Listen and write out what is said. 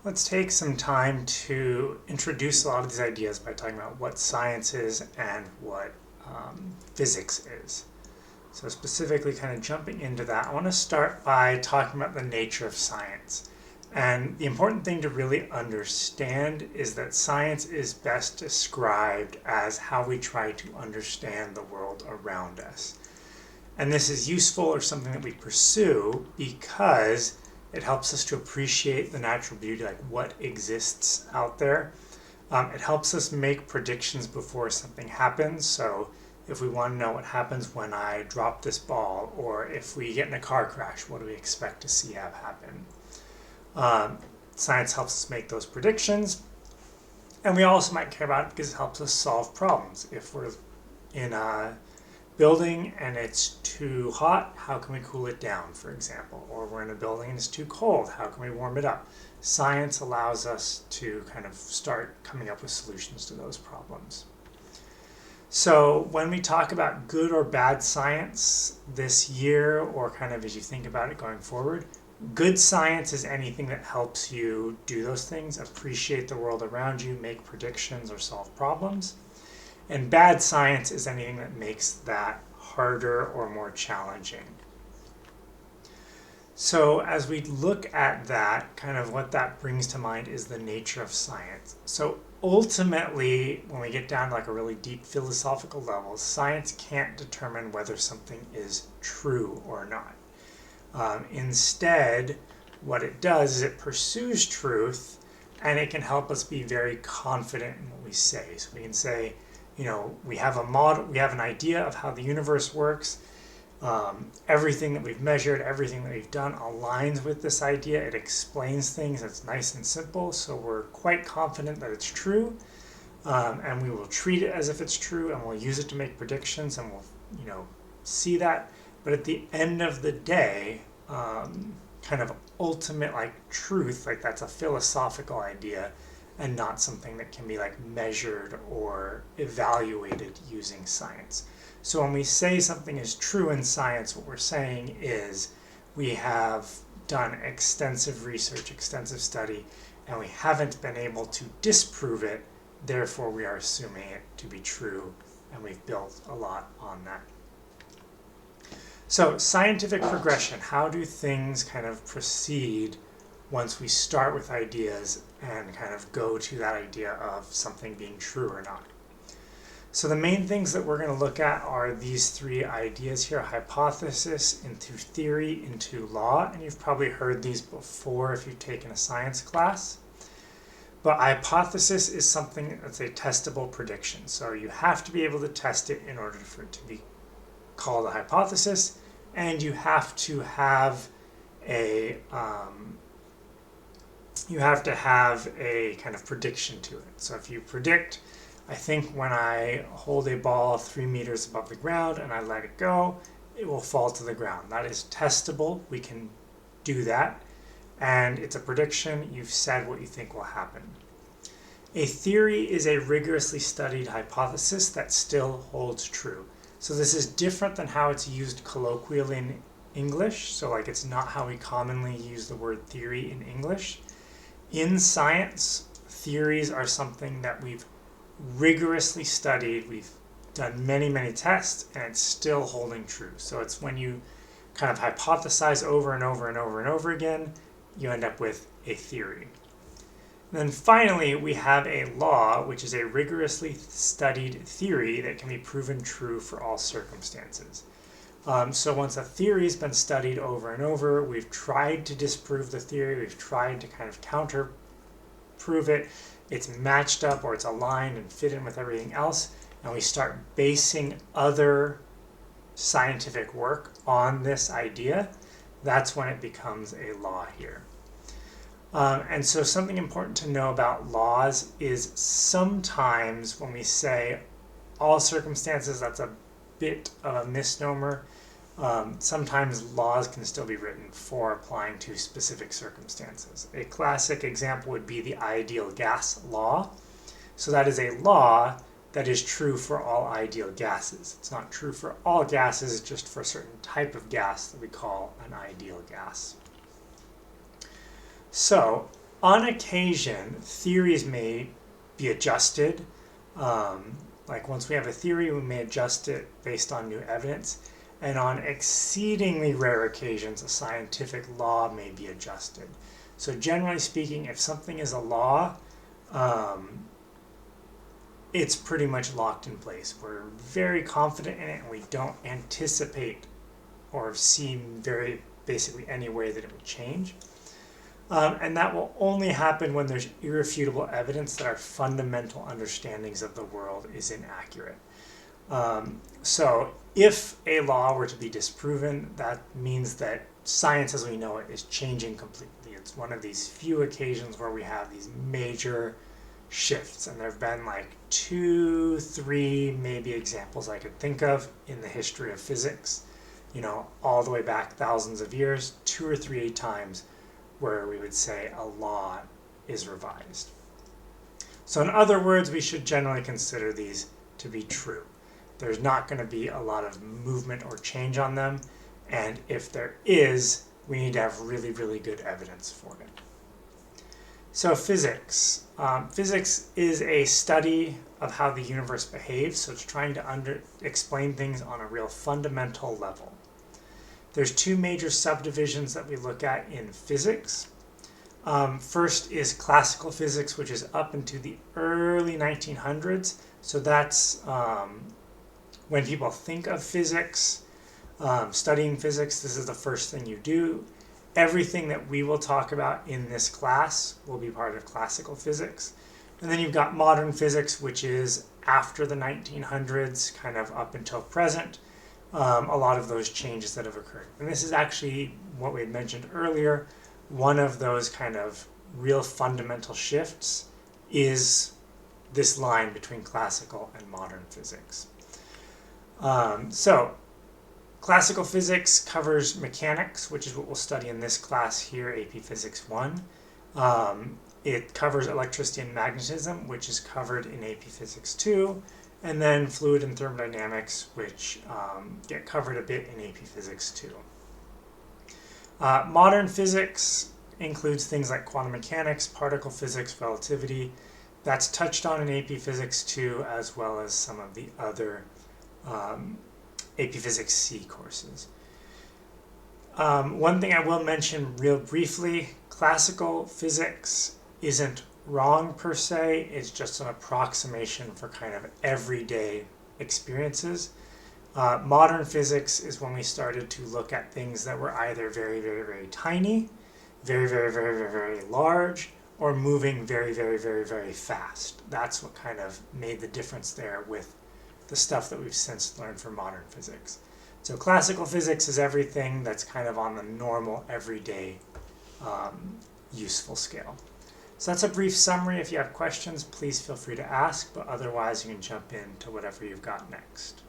Let's take some time to introduce a lot of these ideas by talking about what science is and what physics is. So specifically kind of jumping into that, I want to start by talking about the nature of science. And the important thing to really understand is that science is best described as how we try to understand the world around us. And this is useful or something that we pursue because it helps us to appreciate the natural beauty, like what exists out there. It helps us make predictions before something happens. So if we want to know what happens when I drop this ball, or if we get in a car crash, what do we expect to see have happen? Science helps us make those predictions. And we also might care about it because it helps us solve problems. If we're in a building and it's too hot, how can we cool it down, for example? Or we're in a building and it's too cold, how can we warm it up? Science allows us to kind of start coming up with solutions to those problems. So when we talk about good or bad science this year, or kind of as you think about it going forward, good science is anything that helps you do those things, appreciate the world around you, make predictions, or solve problems. And bad science is anything that makes that harder or more challenging. So as we look at that, kind of what that brings to mind is the nature of science. So ultimately, when we get down to like a really deep philosophical level, science can't determine whether something is true or not. Instead, what it does is it pursues truth, and it can help us be very confident in what we say. So we can say, we have a model, we have an idea of how the universe works. Everything that we've measured, everything that we've done aligns with this idea. It explains things. It's nice and simple. So we're quite confident that it's true. And we will treat it as if it's true, and we'll use it to make predictions, and we'll, see that. But at the end of the day, kind of ultimate truth, that's a philosophical idea, and not something that can be measured or evaluated using science. So when we say something is true in science, what we're saying is we have done extensive research, extensive study, and we haven't been able to disprove it. Therefore, we are assuming it to be true, and we've built a lot on that. So scientific progression, how do things kind of proceed once we start with ideas and kind of go to that idea of something being true or not? So the main things that we're going to look at are these three ideas here: hypothesis, into theory, into law. And you've probably heard these before if you've taken a science class. But hypothesis is something that's a testable prediction. So you have to be able to test it in order for it to be called a hypothesis, and you have to have a kind of prediction to it. So if you predict, I think when I hold a ball 3 meters above the ground and I let it go, it will fall to the ground. That is testable. We can do that. And it's a prediction. You've said what you think will happen. A theory is a rigorously studied hypothesis that still holds true. So this is different than how it's used colloquially in English. So it's not how we commonly use the word theory in English. In science, theories are something that we've rigorously studied. We've done many, many tests, and it's still holding true. So it's when you kind of hypothesize over and over and over and over again, you end up with a theory. And then finally, we have a law, which is a rigorously studied theory that can be proven true for all circumstances. So once a theory has been studied over and over, we've tried to disprove the theory, we've tried to kind of counter-prove it, it's matched up or it's aligned and fit in with everything else, and we start basing other scientific work on this idea, that's when it becomes a law here. And so something important to know about laws is sometimes when we say all circumstances, that's a bit of a misnomer. Sometimes laws can still be written for applying to specific circumstances. A classic example would be the ideal gas law. So that is a law that is true for all ideal gases. It's not true for all gases, it's just for a certain type of gas that we call an ideal gas. So on occasion, theories may be adjusted. Like once we have a theory, we may adjust it based on new evidence. And on exceedingly rare occasions, a scientific law may be adjusted. So generally speaking, if something is a law, it's pretty much locked in place. We're very confident in it, and we don't anticipate or see very basically any way that it would change. And that will only happen when there's irrefutable evidence that our fundamental understandings of the world is inaccurate. So if a law were to be disproven, that means that science as we know it is changing completely. It's one of these few occasions where we have these major shifts, and there have been like 2, 3 maybe examples I could think of in the history of physics, all the way back thousands of years, 2 or 3 times where we would say a law is revised. So in other words, we should generally consider these to be true. There's not going to be a lot of movement or change on them, and if there is, we need to have really, really good evidence for it. So physics. Physics is a study of how the universe behaves, so it's trying to explain things on a real fundamental level. There's 2 major subdivisions that we look at in physics. First is classical physics, which is up into the early 1900s. So that's when people think of physics, studying physics, this is the first thing you do. Everything that we will talk about in this class will be part of classical physics. And then you've got modern physics, which is after the 1900s, kind of up until present. A lot of those changes that have occurred. And this is actually what we had mentioned earlier. One of those kind of real fundamental shifts is this line between classical and modern physics. So classical physics covers mechanics, which is what we'll study in this class here, AP Physics 1. It covers electricity and magnetism, which is covered in AP Physics 2. And then fluid and thermodynamics, which get covered a bit in AP Physics 2. Modern physics includes things like quantum mechanics, particle physics, relativity. That's touched on in AP Physics 2, as well as some of the other AP Physics C courses. One thing I will mention real briefly, classical physics isn't wrong per se, it's just an approximation for kind of everyday experiences. Modern physics is when we started to look at things that were either very, very, very tiny, very, very, very, very, very large, or moving very, very, very, very fast. That's what kind of made the difference there with the stuff that we've since learned from modern physics. So classical physics is everything that's kind of on the normal, everyday, useful scale. So that's a brief summary. If you have questions, please feel free to ask, but otherwise you can jump into whatever you've got next.